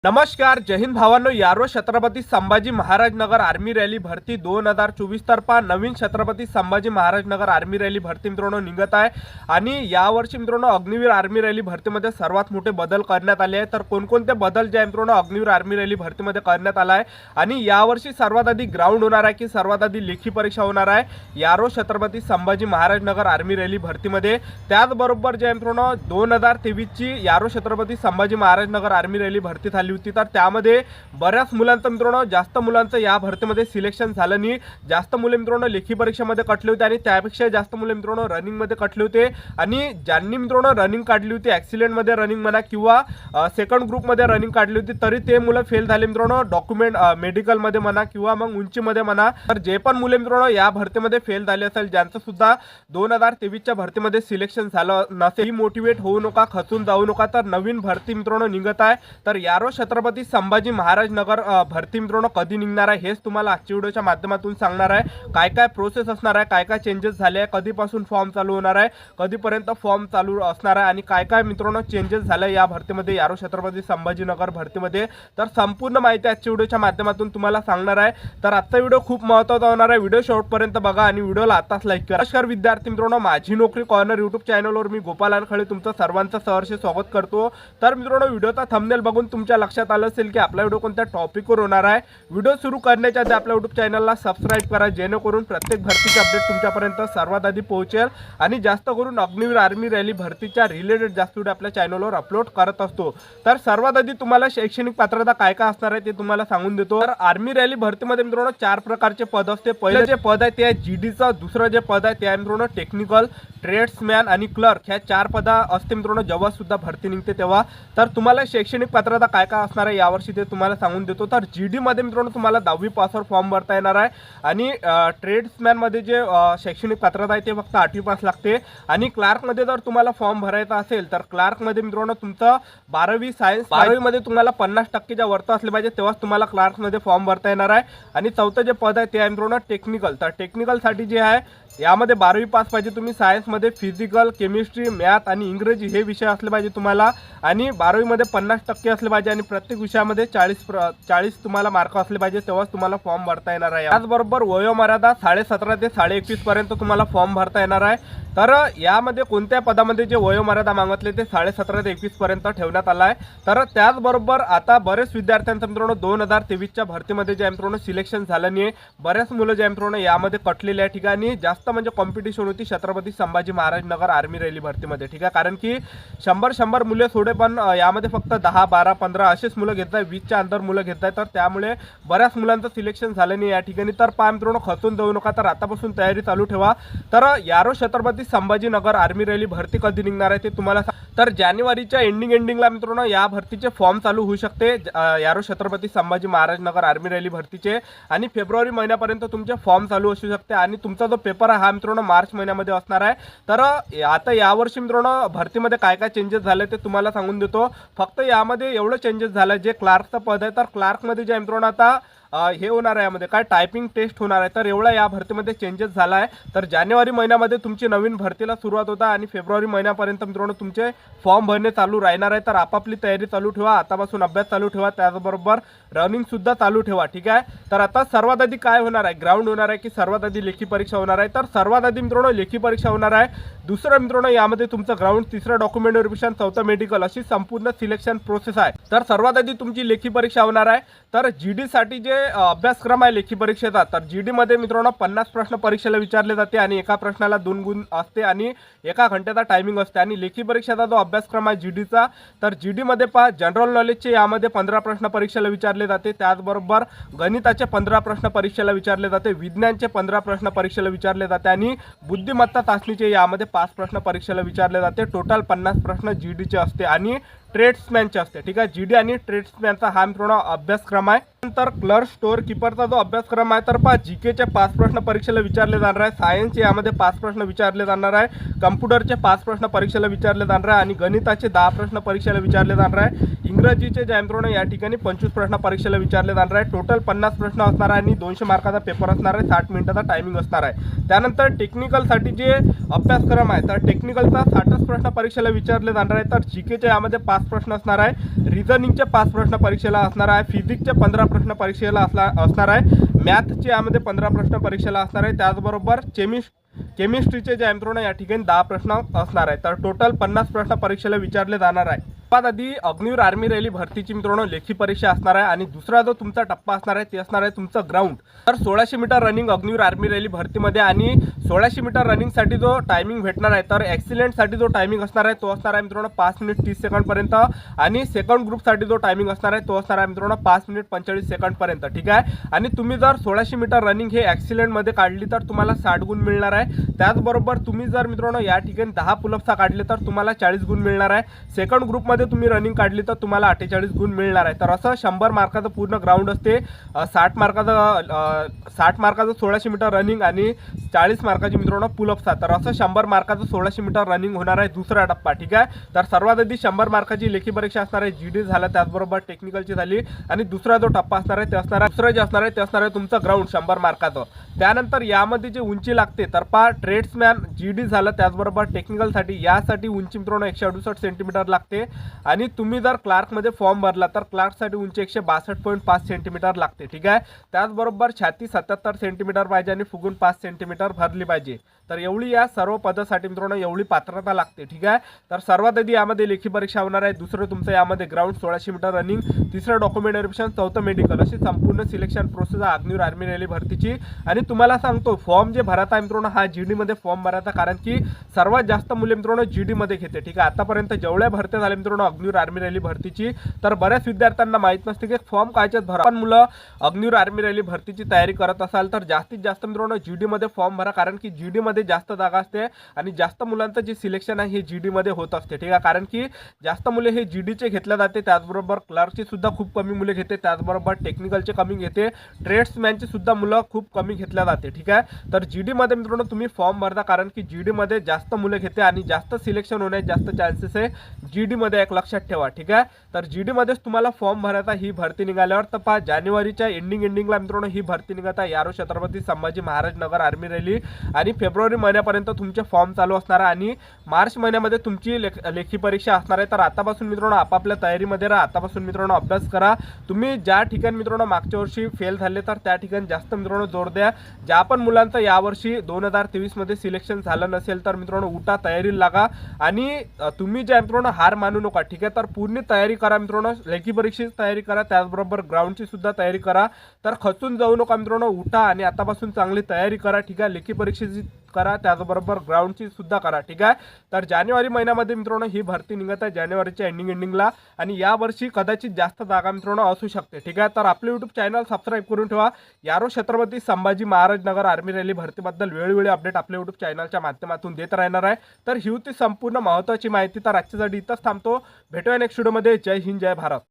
नमस्कार, जय हिंद भावांनो. यारो छत्रपती संभाजी महाराज नगर आर्मी रॅली भरती 2024 तर्फा नवीन छत्रपती संभाजी महाराज नगर आर्मी रॅली भरती मित्रांनो निघत आहे. आणि यावर्षी मित्रांनो अग्निवीर आर्मी रॅली भरतीमध्ये सर्वात मोठे बदल करण्यात आले आहेत. तर कोणकोणते बदल जे मित्रांनो अग्निवीर आर्मी रॅली भरतीमध्ये करण्यात आला आहे आणि यावर्षी सर्वात आधी ग्राउंड होणार आहे की सर्वात आधी लेखी परीक्षा होणार आहे यारो छत्रपती संभाजी महाराज नगर आर्मी रॅली भरतीमध्ये. त्याचबरोबर जे मित्रांनो 2023 ची यारो छत्रपती संभाजी महाराज नगर आर्मी रॅली भरती झाली होती. तर त्यामध्ये बऱ्याच मुलांचं मित्रांनो जास्त मुलांचं या भरतीमध्ये सिलेक्शन झालं नाही. जास्त मुले मित्रांनो लेखी परीक्षेमध्ये कटले होते आणि त्यापेक्षा जास्त मुले मित्रांनो रनिंग मध्ये कटले होते. आणि ज्यांनी मित्रांनो रनिंग काढली होती ॲक्सिडेंट मध्ये रनिंग म्हणा किंवा सेकंड ग्रुप मध्ये रनिंग काढली होती तरी ते मुलं फेल झाले मित्रांनो. डॉक्युमेंट मेडिकल मध्ये म्हणा किंवा मग उंचीमध्ये म्हणा. तर जे पण मुले मित्रांनो या भरतीमध्ये फेल झाले असेल ज्यांचं सुद्धा 2023 च्या भरतीमध्ये सिलेक्शन झालं नसेल, मोटिवेट होऊ नका, खचून जाऊ नका. तर नवीन भरती मित्रांनो निघत आहे. तर यारो छत्रपती संभाजी महाराज नगर भरती मित्रांनो कधी निघणार आहे हेच तुम्हाला आजच्या व्हिडिओच्या माध्यमातून सांगणार आहे. काय काय प्रोसेस असणार आहे, काय काय चेंजेस झाले आहे, कधीपासून फॉर्म चालू होणार आहे, कधीपर्यंत फॉर्म चालू असणार आहे आणि काय काय मित्रांनो चेंजेस झाले या भरतीमध्ये यारो छत्रपती संभाजी नगर भरतीमध्ये. तर संपूर्ण माहिती आजच्या व्हिडिओच्या माध्यमातून तुम्हाला सांगणार आहे. तर आजचा व्हिडिओ खूप महत्त्वाचा होणार आहे. व्हिडिओ शेवटपर्यंत बघा आणि व्हिडिओला आताच लाईक करा. नमस्कार विद्यार्थी मित्रांनो, माझी नोकरी कॉर्नर यूट्यूब चॅनलवर मी गोपाल अनखळे तुमचं सर्वांचं सहर्ष स्वागत करतो. तर मित्रांनो व्हिडिओचा थंबनेल बघून तुमच्या लक्षात आलं असेल की आपला व्हिडिओ कोणत्या टॉपिकवर होणार आहे. व्हिडिओ सुरू करण्याच्या आधी आपल्या यूट्यूब चॅनलला सबस्क्राइब करा जेणेकरून प्रत्येक भरतीचे अपडेट तुमच्यापर्यंत सर्वात आधी पोहोचेल. आणि जास्त करून अग्निवीर आर्मी रॅली भरतीच्या रिलेटेड जास्त व्हिडिओ आपल्या चॅनलवर अपलोड करत असतो. तर सर्वात आधी तुम्हाला शैक्षणिक पात्रता काय काय असणार आहे ते तुम्हाला सांगून देतो. तर आर्मी रॅली भरतीमध्ये मित्रांनो 4 प्रकारचे पद असते. पहिलं जे पद आहे ते आहे जीडीचं, दुसरं जे पद आहे ते आहे मित्रांनो टेक्निकल, ट्रेड्समॅन आणि क्लर्क. ह्या 4 पदा असते मित्रांनो जेव्हा सुद्धा भरती निघते तेव्हा. तर तुम्हाला शैक्षणिक पात्रता काय काय असणार आहे यावर्षी ते तुम्हाला सांगून देतो. तर जीडी मध्ये मित्रांनो तुम्हाला 10वी पासवर फॉर्म भरता येणार आहे. आणि ट्रेड्समॅन मध्ये जे शैक्षणिक पात्रता आहे ते फक्त 8वी पास लागते. आणि क्लार्क मध्ये जर तुम्हाला फॉर्म भरायचा असेल तर क्लार्क मध्ये मित्रांनो तुमचं 12वी सायन्स, 12वी मध्ये तुम्हाला 50% वरती असले पाहिजे तेव्हाच तुम्हाला क्लार्क मध्ये फॉर्म भरता येणार आहे. आणि चौथं जे पद आहे ते आहे मित्रांनो टेक्निकल. तर टेक्निकल साठी जे आहे यामध्ये 12वी पास पाहिजे तुम्ही. सायन्समध्ये फिजिकल, केमिस्ट्री, मॅथ आणि इंग्रजी हे विषय असले पाहिजे तुम्हाला. आणि 12वी मध्ये 50% असले पाहिजे आणि प्रत्येक विषयामध्ये 40 तुम्हाला मार्क असले पाहिजे तेव्हाच तुम्हाला फॉर्म भरता येणार आहे. त्याचबरोबर वयोमर्यादा 17.5 ते 21.5 पर्यंत तुम्हाला फॉर्म भरता येणार आहे. तर यामध्ये कोणत्या पदामध्ये जे वयोमर्यादा मागितले ते 17.5 ते 21 पर्यंत ठेवण्यात आला आहे. तर त्याचबरोबर आता बरेच विद्यार्थ्यांचं मित्रांनो 2023 च्या भरतीमध्ये जे मित्रांनो सिलेक्शन झालं नाही. बऱ्याच मुलं जे मित्रांनो यामध्ये कटलेल्या ठिकाणी जास्त म्हणजे कॉम्पिटिशन होती छत्रपती संभाजी महाराज नगर आर्मी रॅली भरतीमध्ये. ठीक आहे, कारण की 100 मुले सोडे पण यामध्ये फक्त 10, 12, 15 असेच मुलं घेत आहे, 20च्या अंदर मुलं घेत आहे. तर त्यामुळे बऱ्याच मुलांचं सिलेक्शन झालं नाही या ठिकाणी. तर पहा मित्रांनो खचून जाऊ नका. तर आतापासून तयारी चालू ठेवा. तर यारो छत्रपती संभाजी नगर आर्मी रॅली भरती कधी निघणार आहे ते तुम्हाला. तर जानेवारीच्या एंडिंगला मित्रांनो या भरतीचे फॉर्म चालू होऊ शकते यारो छत्रपती संभाजी महाराज नगर आर्मी रॅली भरतीचे. आणि फेब्रुवारी महिन्यापर्यंत तुमचे फॉर्म चालू असू शकते. आणि तुमचा जो पेपर आहे हा मित्रांनो मार्च महिन्यामध्ये असणार आहे. तर आता यावर्षी मित्रांनो भरतीमध्ये काय काय चेंजेस झाले ते तुम्हाला सांगून देतो. फक्त यामध्ये एवढं चेंजेस झालं जे क्लार्कचं पद आहे तर क्लार्कमध्ये जे मित्रांनो आता हे होणार आहे यामध्ये काय टायपिंग टेस्ट होणार आहे. तर एवढा या भरतीमध्ये चेंजेस झाला आहे. तर जानेवारी महिन्यामध्ये तुमची नवीन भरतीला सुरुवात होता आणि फेब्रुवारी महिन्यापर्यंत मित्रांनो तुमचे फॉर्म भरणे चालू राहणार आहे. तर आपापली तयारी चालू ठेवा, आतापासून अभ्यास चालू ठेवा, त्याचबरोबर रनिंग सुद्धा चालू ठेवा. ठीक आहे. तर आता सर्वात आधी काय होणार आहे, ग्राउंड होणार आहे की सर्वात आधी लेखी परीक्षा होणार आहे. तर सर्वात आधी मित्रांनो लेखी परीक्षा होणार आहे. दुसरं मित्रांनो यामध्ये तुमचं ग्राउंड, तिसरं डॉक्युमेंट व्हेरिफिकेशन, चौथं मेडिकल अशी संपूर्ण सिलेक्शन प्रोसेस आहे. तर सर्वात आधी तुमची लेखी परीक्षा होणार आहे. तर जीडी साठी जे अभ्यासक्रम आहे लेखी परीक्षेचा, तर जीडी मध्ये मित्रांनो 50 प्रश्न परीक्षेला विचारले जाते आणि एका प्रश्नाला 2 गुण असते आणि 1 घंट्याचा टायमिंग असते. आणि लेखी परीक्षेचा जो अभ्यासक्रम आहे जीडीचा, तर जीडी मध्ये पहा जनरल नॉलेजचे यामध्ये 15 प्रश्न परीक्षेला विचारले जाते. त्याचबरोबर गणिताचे 15 प्रश्न परीक्षेला विचारले जाते, विज्ञानचे 15 प्रश्न परीक्षेला विचारले जाते आणि बुद्धिमत्ता चाचणीचे यामध्ये 5 प्रश्न परीक्षेला विचारले जाते. टोटल 50 प्रश्न जीडीचे असते आणि ट्रेड्समॅनचे असते. ठीक आहे, जीडी आणि ट्रेड्समॅनचा हा मित्रांनो अभ्यासक्रम आहे. नंतर क्लर्क स्टोअर कीपरचा जो अभ्यासक्रम आहे तर पहा जीकेचे 5 प्रश्न परीक्षेला विचारले जाणार आहे, सायन्सचे यामध्ये 5 प्रश्न विचारले जाणार आहे, कम्प्युटरचे 5 प्रश्न परीक्षेला विचारले जाणार आहे आणि गणिताचे 10 प्रश्न परीक्षेला विचारले जाणार आहे. इंग्रजीचे जे मित्रांनो या ठिकाणी 25 प्रश्न परीक्षेला विचारले जाणार आहे. टोटल 50 प्रश्न असणार आहे आणि 200 मार्काचा पेपर असणार आहे, 60 मिनिटाचा टायमिंग असणार आहे. त्यानंतर टेक्निकलसाठी जे अभ्यासक्रम आहे तर टेक्निकलचा 60 प्रश्न परीक्षेला विचारले जाणार आहे. तर जीकेचे यामध्ये 5 5 प्रश्न असणार आहे, रिझनिंगचे 5 प्रश्न परीक्षेला असणार आहे, फिजिक्सचे 15 प्रश्न परीक्षेला असणार आहे, मॅथचे यामध्ये 15 प्रश्न परीक्षेला असणार आहे, त्याचबरोबर केमिस्ट्रीचे जे मित्रांनो या ठिकाणी 10 प्रश्न असणार आहे. तर टोटल 50 प्रश्न परीक्षेला विचारले जाणार आहे. सर्वात आधी अग्निवीर आर्मी रॅली भरतीची मित्रांनो लेखी परीक्षा असणार आहे आणि दुसरा जो तुमचा टप्पा असणार आहे ते असणार आहे तुमचं ग्राउंड. तर 1600 metre running Agniveer army rally भरतीमध्ये आणि 1600 मीटर रनिंगसाठी जो टायमिंग भेटणार आहे तर ॲक्सिलेंटसाठी जो टायमिंग असणार आहे तो असणार आहे मित्रांनो 5 मिनिट 30 सेकंडपर्यंत आणि सेकंड ग्रुपसाठी जो टायमिंग असणार आहे तो असणार आहे मित्रांनो 5 मिनिट 45 सेकंडपर्यंत. ठीक आहे. आणि तुम्ही जर 1600 मीटर रनिंग हे ॲक्सिलेंटमध्ये काढली तर तुम्हाला 60 गुण मिळणार आहे. त्याचबरोबर तुम्ही जर मित्रांनो या ठिकाणी 10 पुलअप्स काढले तर तुम्हाला 40 गुण मिळणार आहे. सेकंड ग्रुपमध्ये तुम्ही रनिंग काढली तर तुम्हाला 48 गुण मिळणार आहे. तर असं 100 मार्काचं पूर्ण ग्राउंड असते. 60 मार्काचं 1600 मीटर रनिंग आणि 40 मार्काची मित्रांनो पुलअप्स. तर असं 100 मार्काचं 1600 मीटर रनिंग होणार आहे दुसरा टप्पा. ठीक आहे. तर सर्वात आधी 100 मार्काची लेखी परीक्षा असणार आहे, जीडी झाला, त्याचबरोबर टेक्निकलची झाली आणि दुसरा जो टप्पा असणार आहे ते असणार आहे दुसरं जे असणार आहे ते असणार आहे तुमचं ग्राउंड 100 मार्काचं. त्यानंतर यामध्ये जे उंची लागते तर ट्रेड्समॅन जीडी झालं, त्याचबरोबर टेक्निकलसाठी यासाठी उंची मित्रांनो 168 सेंटीमीटर लागते आणि तुम्ही जर क्लार्कमध्ये फॉर्म भरला तर क्लार्कसाठी उंची 162.5 सेंटीमीटर लागते. ठीक आहे. त्याचबरोबर छाती 77 सेंटीमीटर पाहिजे आणि फुगून 5 सेंटीमीटर भरली पाहिजे. तर एवढी या सर्व पदासाठी मित्रांनो एवढी पात्रता लागते. ठीक आहे. तर सर्वात आधी यामध्ये लेखी परीक्षा होणार आहे, दुसरं तुमचं यामध्ये ग्राउंड 1600 मीटर रनिंग, तिसरं डॉक्युमेंट व्हेरिफिकेशन, चौथं मेडिकल, अशी संपूर्ण सिलेक्शन प्रोसेस आहे अग्निवीर आर्मी रॅली भरतीची. आणि तुम्हाला सांगतो फॉर्म जे भरत आहे मित्रांनो हा जीडी मध्ये फॉर्म भरायचा, कारण की सर्वात जास्त मुले मित्रांनो जीडी मध्ये घेते. ठीक आहे. आतापर्यंत जेवढ्या भरत्या झाल्या मित्रांनो अग्निवीर आर्मी रॅली भरतीची तर बऱ्याच विद्यार्थ्यांना माहित नसते की फॉर्म कायच्यात भरा. पण मुलं अग्निवीर आर्मी रॅली भरतीची तयारी करत असाल तर जास्तीत जास्त मित्रांनो जीडी मध्ये फॉर्म भरा, कारण की जीडी मध्ये जास्त जागा असते आणि जास्त मुलांचं जे सिलेक्शन आहे हे जीडी मध्ये होत असते. ठीक आहे. कारण की जास्त मुले हे जीडीचे घेतले जाते, त्याचबरोबर क्लर्कची सुद्धा खूप कमी मुले घेते, त्याचबरोबर टेक्निकलचे कमी घेते, ट्रेड्समॅनची सुद्धा मुलं खूप कमी घेतल्या जाते. ठीक आहे. तर जीडी मध्ये मित्रांनो तुम्ही फॉर्म भरता, कारण की जीडी मध्ये जास्त मुले घेते आणि जास्त सिलेक्शन होण्याचे जास्त चान्सेस आहे जीडी मध्ये, एक लक्षात ठेवा. ठीक आहे. तर जीडी मध्येच तुम्हाला फॉर्म भरायचा ही भरती निघाल्यावर. तर पहा जानेवारीच्या एंडिंगला मित्रांनो ही भरती निघत आहे, यारो छत्रपती संभाजी महाराज नगर आर्मी रॅली. आणि फेब्रुवारी महिन्यापर्यंत तुमचे फॉर्म चालू असणार आहे आणि मार्च महिन्यामध्ये तुमची लेखी परीक्षा असणार आहे. तर आतापासून मित्रांनो आपापल्या तयारीमध्ये राहा, आतापासून मित्रांनो अभ्यास करा. तुम्ही ज्या ठिकाणी मित्रांनो मागच्या वर्षी फेल झाले तर त्या ठिकाणी जास्त मित्रांनो जोर द्या. ज्या पण मुलांचं यावर्षी 2023 मध्ये सिलेक्शन झालं नसेल तर मित्रांनो उठा, तयारीला लागा आणि तुम्ही जे मित्रांनो हार मानू नका. ठीक आहे. तर पूर्ण तयारी करा मित्रांनो, लेखी परीक्षेची तयारी करा, त्याचबरोबर ग्राउंडची सुद्धा तयारी करा. तर खचून जाऊ नका मित्रांनो, उठा आणि आतापासून चांगली तयारी करा. ठीक आहे. लेखी परीक्षेची करा, त्याचबरोबर ग्राउंडची सुद्धा करा. ठीक आहे. तर जानेवारी महिन्यामध्ये मित्रांनो ही भरती निघत आहे, जानेवारीच्या एंडिंगला. आणि यावर्षी कदाचित जास्त जागा मित्रांनो असू शकते. ठीक आहे. तर आपले यूट्यूब चॅनल सबस्क्राईब करून ठेवा. यारो छत्रपती संभाजी महाराज नगर आर्मी रॅली भरतीबद्दल वेळोवेळी अपडेट आपल्या यूट्यूब चॅनलच्या माध्यमातून देत राहणार आहे. तर ही होती संपूर्ण महत्त्वाची माहिती. तर आजच्यासाठी इथंच थांबतो. भेटूया नेक्स्ट व्हिडिओमध्ये. जय हिंद, जय भारत.